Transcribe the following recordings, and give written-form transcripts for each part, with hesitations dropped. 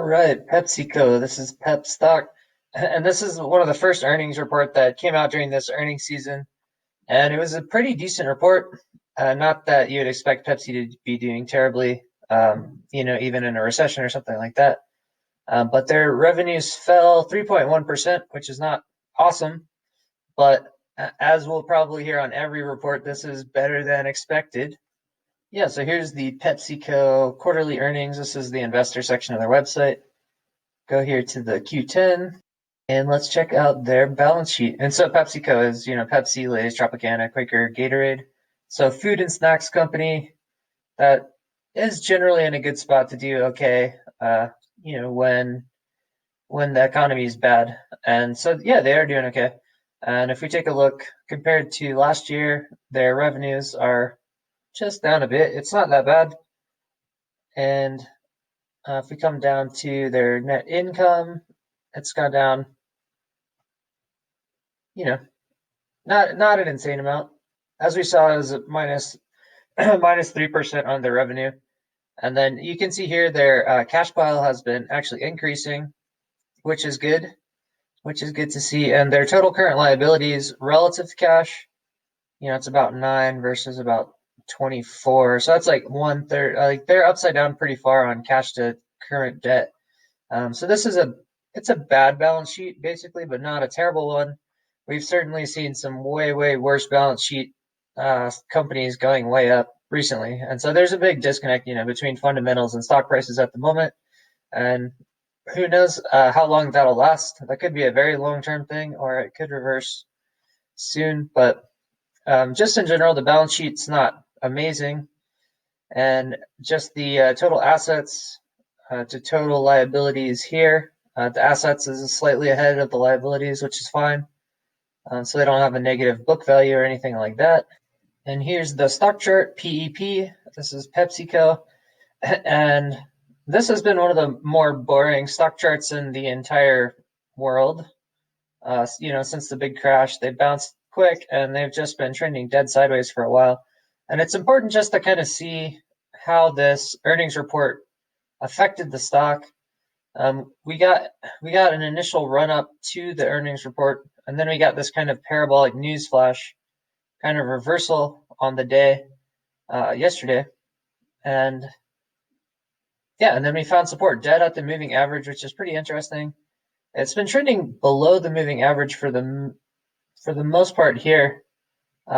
All right, PepsiCo. This is Pep stock, and this is one of the first earnings report that came out during this earnings season, and it was a pretty decent report. Not that you'd expect Pepsi to be doing terribly, even in a recession or something like that. But their revenues fell 3.1%, which is not awesome, but as we'll probably hear on every report, this is better than expected. Yeah, so here's the PepsiCo quarterly earnings. This is the investor section of their website. Go here to the Q10 and let's check out their balance sheet. And so PepsiCo is, Pepsi, Lay's, Tropicana, Quaker, Gatorade. So food and snacks company that is generally in a good spot to do okay, when the economy is bad. And so, yeah, they are doing okay. And if we take a look compared to last year, their revenues are just down a bit. It's not that bad. And if we come down to their net income, it's gone down, you know, not an insane amount. As we saw, it was a minus minus 3% on their revenue. And then you can see here their cash pile has been actually increasing, which is good, to see. And their total current liabilities relative to cash, it's about 9 versus about 24. So that's like 1/3. Like they're upside down pretty far on cash to current debt. So it's a bad balance sheet basically, but not a terrible one. We've certainly seen some way, way worse balance sheet companies going way up recently. And so there's a big disconnect, between fundamentals and stock prices at the moment. And who knows how long that'll last. That could be a very long-term thing, or it could reverse soon. But just in general, the balance sheet's not amazing. And just the total assets to total liabilities here. The assets is slightly ahead of the liabilities, which is fine. So they don't have a negative book value or anything like that. And here's the stock chart, PEP. This is PepsiCo. And this has been one of the more boring stock charts in the entire world. Since the big crash, they bounced quick and they've just been trending dead sideways for a while. And it's important just to kind of see how this earnings report affected the stock. We got an initial run up to the earnings report, and then we got this kind of parabolic news flash, kind of reversal on the day yesterday, and yeah, and then we found support dead at the moving average, which is pretty interesting. It's been trending below the moving average for the most part here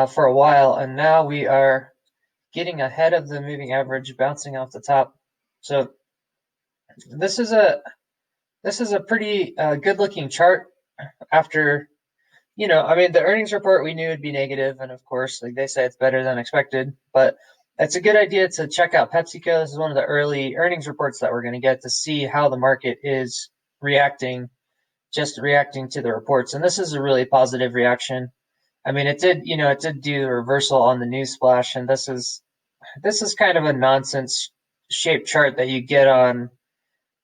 for a while, and now we are getting ahead of the moving average, bouncing off the top. So this is a pretty good looking chart after, the earnings report we knew would be negative, and of course, like they say, it's better than expected. But it's a good idea to check out PepsiCo. This is one of the early earnings reports that we're going to get to see how the market is reacting, just reacting to the reports. And this is a really positive reaction. I mean, it did do a reversal on the news flash, and this is kind of a nonsense shaped chart that you get on.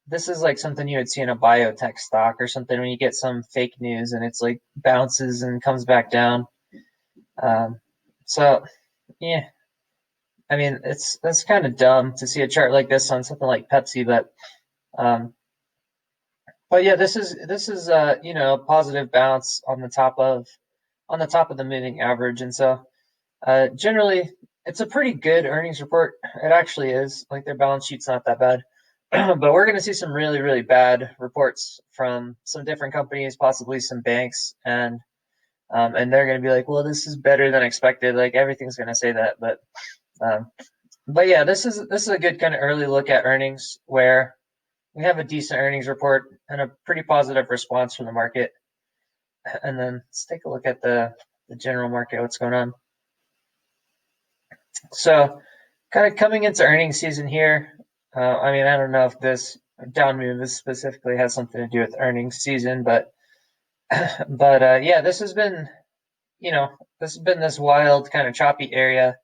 This is like something you would see in a biotech stock or something when you get some fake news and it's like bounces and comes back down. So yeah, I mean that's kind of dumb to see a chart like this on something like Pepsi, but yeah, this is a positive bounce on the top of the moving average, and so generally it's a pretty good earnings report. It actually is. Like their balance sheet's not that bad. But we're going to see some really, really bad reports from some different companies, possibly some banks, and they're going to be like, "Well, this is better than expected." Like everything's going to say that, but yeah, this is a good kind of early look at earnings where we have a decent earnings report and a pretty positive response from the market. And then let's take a look at the general market, what's going on. So, kind of coming into earnings season here. I don't know if this down move specifically has something to do with earnings season, but yeah, this has been this wild kind of choppy area,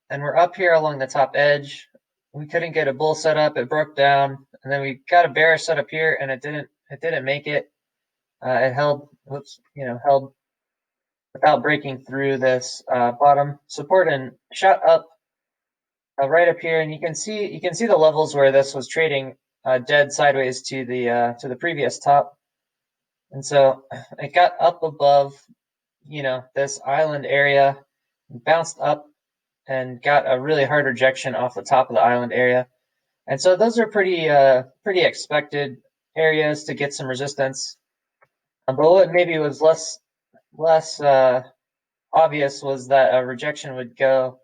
and we're up here along the top edge. We couldn't get a bull setup; it broke down, and then we got a bearish setup here, and it didn't make it. It held without breaking through this bottom support and shot up right up here, and you can see the levels where this was trading dead sideways to the previous top. And so it got up above, this island area, bounced up and got a really hard rejection off the top of the island area. And so those are pretty expected areas to get some resistance. But what maybe was less obvious was that a rejection would go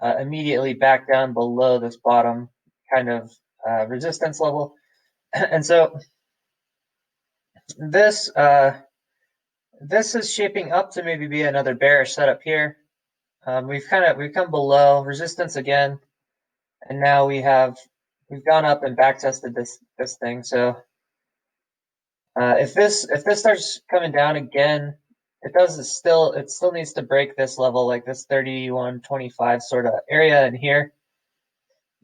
immediately back down below this bottom kind of resistance level. And so this this is shaping up to maybe be another bearish setup here. We've come below resistance again, and now we've gone up and back tested this thing. So if this starts coming down again, it still needs to break this level, like this 31.25 sort of area in here.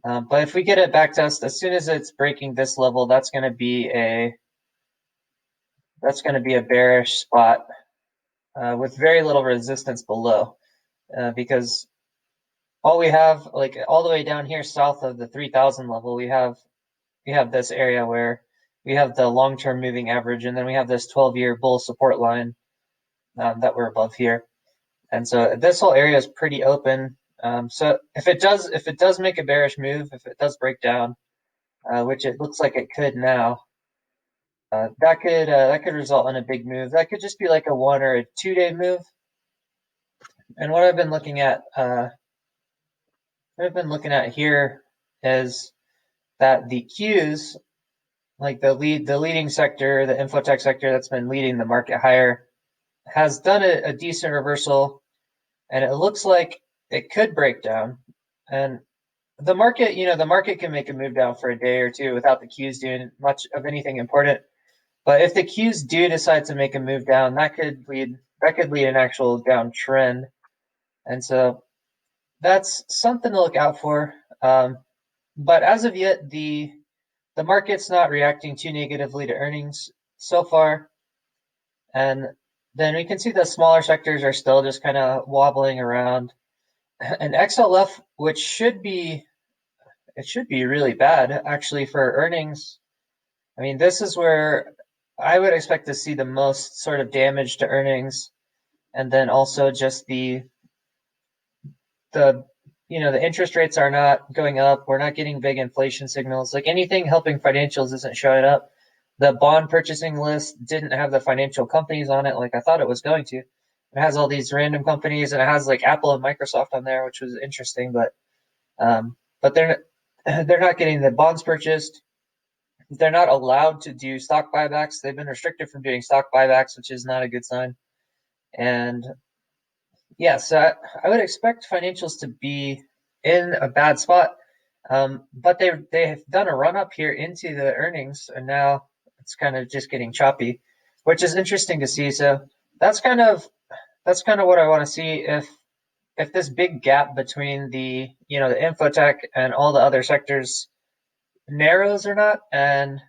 But if we get it back test, as soon as it's breaking this level, that's going to be a bearish spot with very little resistance below, because all we have, like all the way down here south of the 3,000 level, we have this area where we have the long-term moving average, and then we have this 12-year bull support line that we're above here. And so this whole area is pretty open. So if it does make a bearish move, if it does break down, which it looks like it could now, that could result in a big move. That could just be like a 1 or a 2-day move. And what I've been looking at here is that the Qs, like the leading sector, the infotech sector that's been leading the market higher, has done a decent reversal, and it looks like it could break down. And the market can make a move down for a day or two without the Qs doing much of anything important. But if the Qs do decide to make a move down, that could lead an actual downtrend. And so that's something to look out for. But as of yet, the market's not reacting too negatively to earnings so far. And then we can see the smaller sectors are still just kind of wobbling around. And XLF, which should be really bad actually for earnings. I mean, this is where I would expect to see the most sort of damage to earnings, and then also just the interest rates are not going up. We're not getting big inflation signals. Like anything helping financials isn't showing up. The bond purchasing list didn't have the financial companies on it like I thought it was going to. It has all these random companies, and it has like Apple and Microsoft on there, which was interesting, but they're not getting the bonds purchased. They're not allowed to do stock buybacks. They've been restricted from doing stock buybacks, which is not a good sign. And yeah, so I would expect financials to be in a bad spot. But they have done a run up here into the earnings, and now it's kind of just getting choppy, which is interesting to see. So that's kind of what I want to see, if this big gap between the infotech and all the other sectors narrows or not, and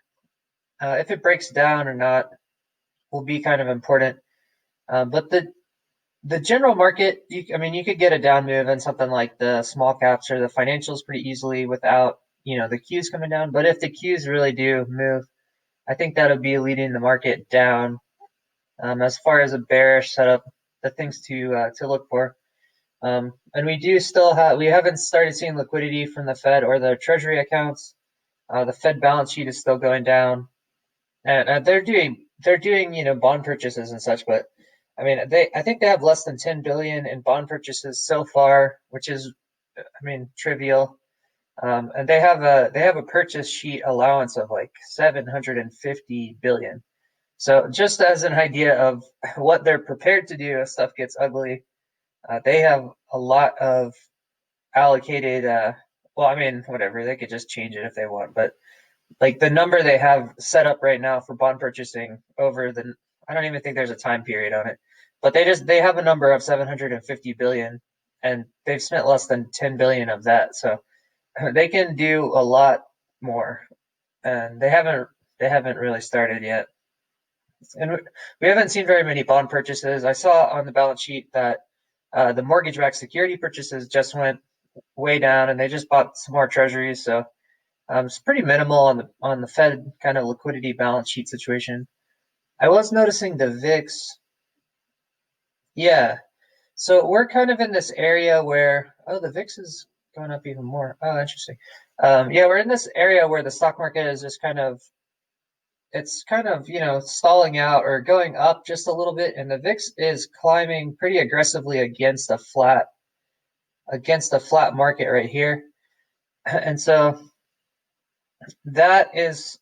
if it breaks down or not will be kind of important. But the general market, you could get a down move in something like the small caps or the financials pretty easily without the Qs coming down. But if the Qs really do move, I think that'll be leading the market down. As far as a bearish setup, the things to look for. And we haven't started seeing liquidity from the Fed or the Treasury accounts. The Fed balance sheet is still going down, and they're doing bond purchases and such. But I mean, I think they have less than 10 billion in bond purchases so far, which is, trivial. And they have a purchase sheet allowance of like 750 billion. So just as an idea of what they're prepared to do if stuff gets ugly, they have a lot of allocated. Whatever, they could just change it if they want, but like the number they have set up right now for bond purchasing I don't even think there's a time period on it, but they have a number of 750 billion, and they've spent less than 10 billion of that. So they can do a lot more, and they haven't really started yet. And we haven't seen very many bond purchases. I saw on the balance sheet that the mortgage-backed security purchases just went way down, and they just bought some more treasuries. So It's pretty minimal on the Fed kind of liquidity balance sheet situation. I was noticing the VIX. Yeah. So we're kind of in this area where, oh, the VIX is going up even more. Oh, interesting. Yeah, we're in this area where the stock market is just it's kind of, stalling out or going up just a little bit, and the VIX is climbing pretty aggressively against a flat market right here. And so that is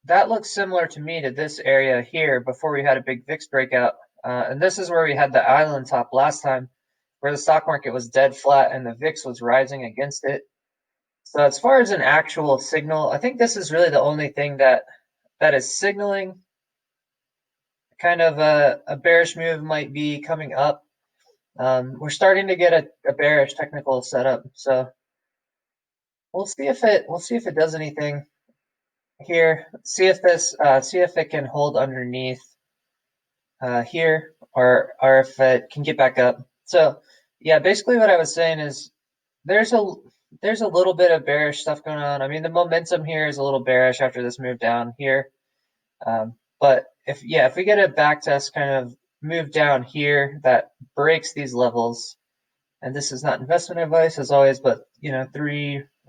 that looks similar to me to this area here before we had a big VIX breakout. And this is where we had the island top last time, where the stock market was dead flat and the VIX was rising against it. So as far as an actual signal, I think this is really the only thing that is signaling kind of a bearish move might be coming up. We're starting to get a bearish technical setup, so we'll see if it does anything here. See if it can hold underneath here, or if it can get back up. So yeah, basically what I was saying is there's a there's a little bit of bearish stuff going on. I mean, the momentum here is a little bearish after this move down here. But if we get a back test kind of move down here that breaks these levels, and this is not investment advice as always, but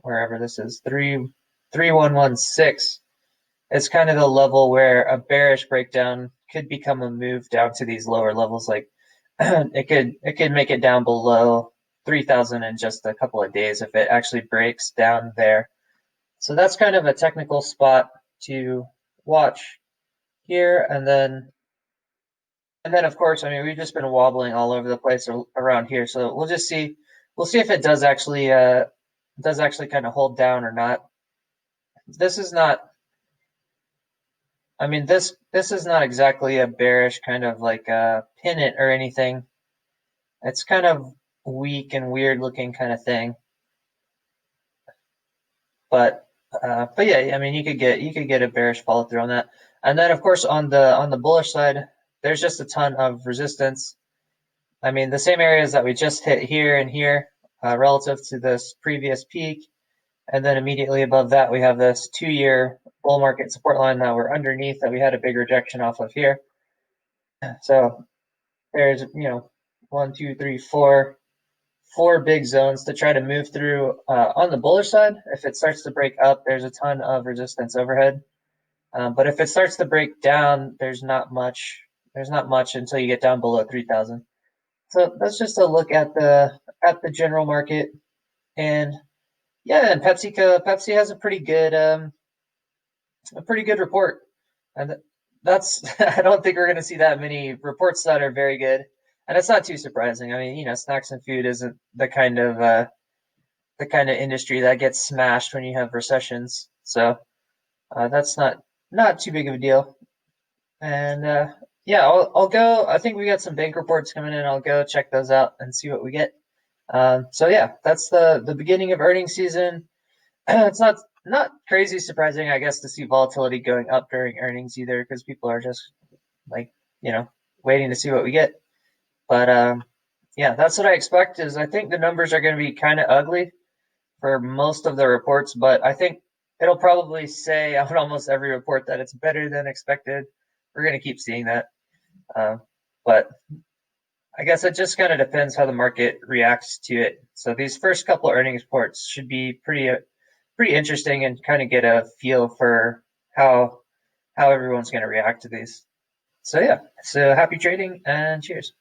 wherever this is, 3116 is kind of the level where a bearish breakdown could become a move down to these lower levels. Like it could make it down below 3,000 in just a couple of days if it actually breaks down there. So that's kind of a technical spot to watch here, and then of course, I mean, we've just been wobbling all over the place around here, so we'll see if it does actually kind of hold down or not. This is not, I mean, this is not exactly a bearish kind of like a pin it or anything. It's kind of weak and weird looking kind of thing, but yeah, I mean, you could get a bearish follow through on that, and then of course on the bullish side, there's just a ton of resistance. I mean, the same areas that we just hit here and here relative to this previous peak. And then immediately above that, we have this 2-year bull market support line that we're underneath that we had a big rejection off of here. So there's, one, two, three, four big zones to try to move through. On the bullish side, if it starts to break up, there's a ton of resistance overhead. But if it starts to break down, there's not much. There's not much until you get down below 3,000. So that's just a look at the general market, and yeah, and Pepsi has a pretty good report, and that's I don't think we're going to see that many reports that are very good, and it's not too surprising. I mean, snacks and food isn't the kind of industry that gets smashed when you have recessions, so that's not too big of a deal. And yeah, I'll go. I think we got some bank reports coming in. I'll go check those out and see what we get. So yeah, that's the beginning of earnings season. It's not crazy surprising, I guess, to see volatility going up during earnings either, because people are just like waiting to see what we get. But yeah, that's what I expect. Is I think the numbers are going to be kind of ugly for most of the reports, but I think it'll probably say on almost every report that it's better than expected. We're going to keep seeing that. But I guess it just kind of depends how the market reacts to it. So these first couple earnings reports should be pretty interesting and kind of get a feel for how everyone's going to react to these. So yeah, so happy trading and cheers.